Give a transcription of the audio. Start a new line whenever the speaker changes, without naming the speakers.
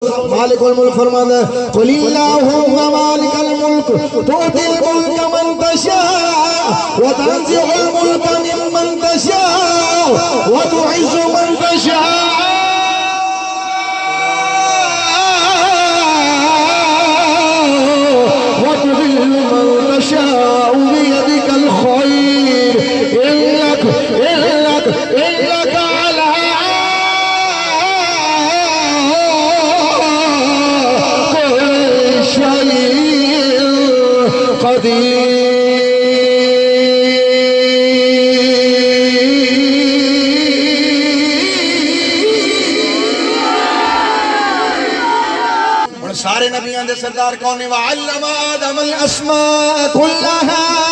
मालिकुल मुल्क फरमाता है कुलिल्लाहुम्मा मालिकल मुल्क तुतिल मुल्क मन तशा व तंज़िउल मुल्क मिम्मन तशा व तुइज़्ज़ु मन तशा व तुज़िल्लु मन तशा बियदिकल खैर इन्नका अला सारे नबियों दे सरदार कौन है? वअल्लम आदम अल अस्मा कुल्लहा